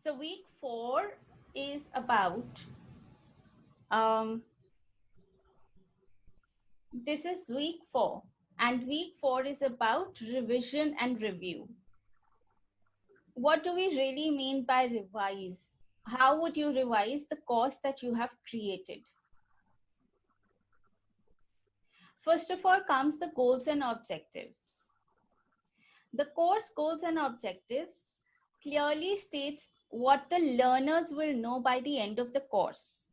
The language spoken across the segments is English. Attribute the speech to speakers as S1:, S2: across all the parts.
S1: So week 4 is about, this is week 4, and week 4 is about revision and review. What do we really mean by revise? How would you revise the course that you have created? First of all comes the goals and objectives. The course goals and objectives clearly states what the learners will know by the end of the course.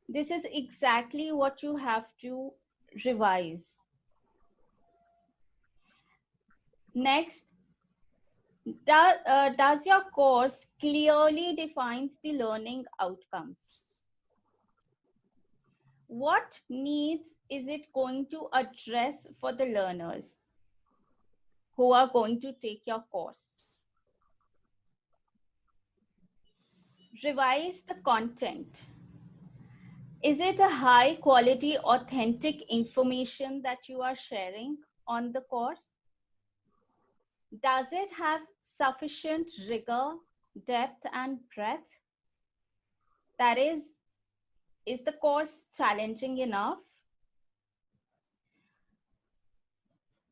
S1: This is exactly what you have to revise. Next, does your course clearly defines the learning outcomes? What needs is it going to address for the learners who are going to take your course? Revise the content. Is it a high quality, authentic information that you are sharing on the course? Does it have sufficient rigor, depth, and breadth? That is the course challenging enough?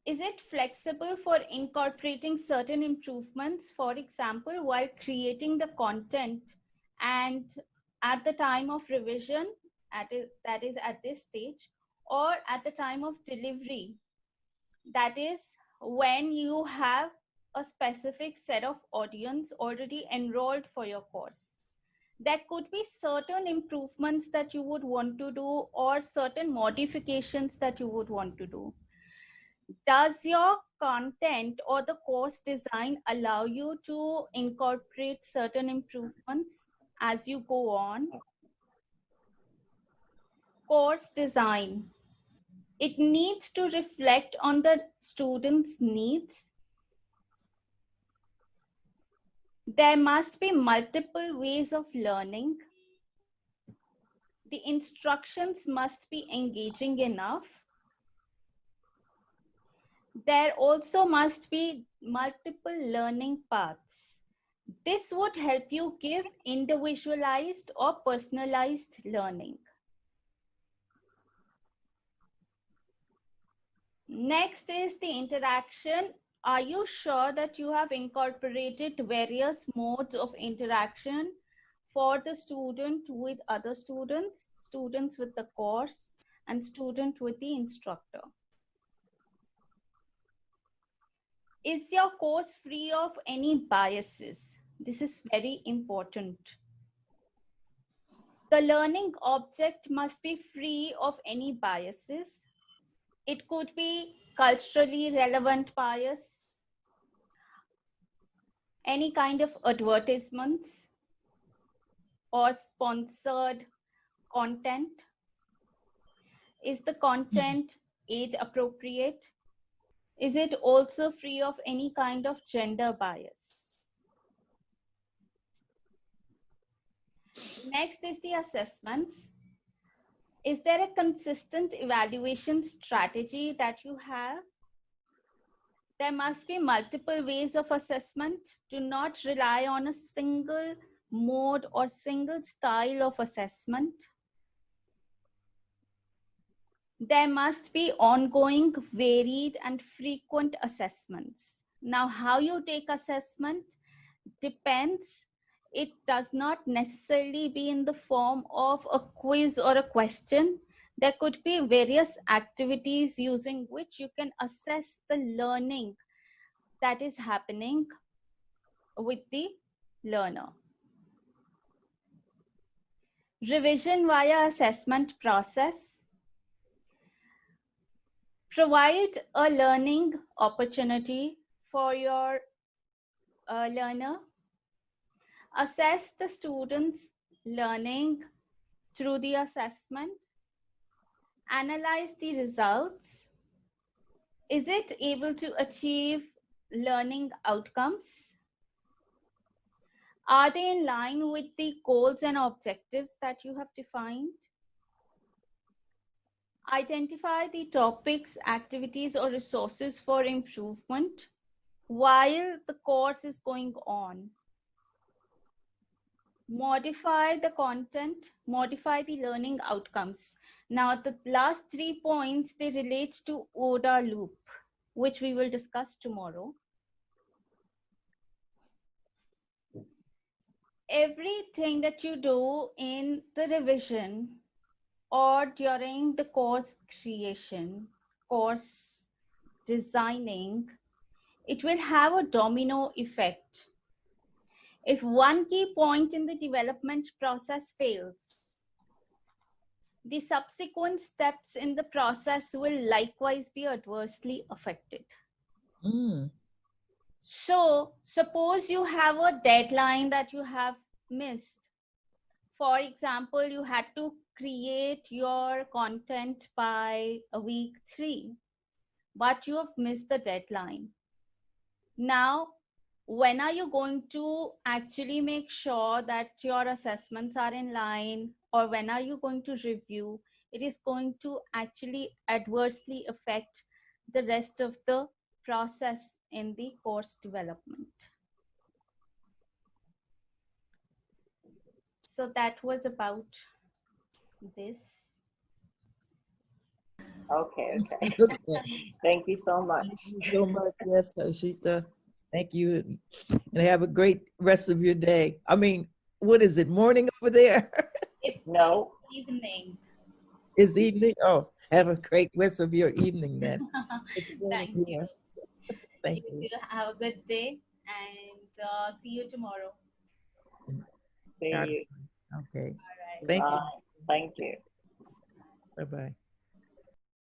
S1: Is it flexible for incorporating certain improvements, for example, while creating the content and at the time of revision, that is at this stage, or at the time of delivery, that is when you have a specific set of audience already enrolled for your course? There could be certain improvements that you would want to do or certain modifications that you would want to do. Does your content or the course design allow you to incorporate certain improvements as you go on? Course design. It needs to reflect on the students' needs. There must be multiple ways of learning. The instructions must be engaging enough. There also must be multiple learning paths. This would help you give individualized or personalized learning. Next is the interaction. Are you sure that you have incorporated various modes of interaction for the student with other students, students with the course, and student with the instructor? Is your course free of any biases? This is very important. The learning object must be free of any biases. It could be culturally relevant bias, any kind of advertisements or sponsored content. Is the content age appropriate? Is it also free of any kind of gender bias? Next is the assessments. Is there a consistent evaluation strategy that you have? There must be multiple ways of assessment. Do not rely on a single mode or single style of assessment. There must be ongoing, varied, and frequent assessments. Now, how you take assessment depends. It does not necessarily be in the form of a quiz or a question. There could be various activities using which you can assess the learning that is happening with the learner. Revision via assessment process. Provide a learning opportunity for your learner. Assess the students' learning through the assessment. Analyze the results. Is it able to achieve learning outcomes? Are they in line with the goals and objectives that you have defined? Identify the topics, activities, or resources for improvement while the course is going on. modify the content, modify the learning outcomes. Now, the last 3 points, they relate to OODA loop, which we will discuss tomorrow. Everything that you do in the revision or during the course creation, course designing, it will have a domino effect. If one key point in the development process fails, the subsequent steps in the process will likewise be adversely affected. So suppose you have a deadline that you have missed. For example, you had to create your content by week 3, but you have missed the deadline. Now, when are you going to actually make sure that your assessments are in line, or when are you going to review? It is going to actually adversely affect the rest of the process in the course development. So that was about this.
S2: Okay. Thank you so much.
S3: Thank you so much. Yes, Harshita. Thank you. And have a great rest of your day. I mean, what is it, morning over there?
S1: It's
S2: No.
S1: evening.
S3: It's evening? Oh, have a great rest of your evening then. It's morning
S1: Thank
S3: here.
S1: you.
S3: Thank
S1: You
S3: you.
S1: too. Have a good day, and see you tomorrow.
S2: See
S3: Got it.
S2: you.
S3: Okay.
S1: All right.
S3: Thank
S2: Bye.
S3: you.
S2: Thank you.
S3: Bye-bye.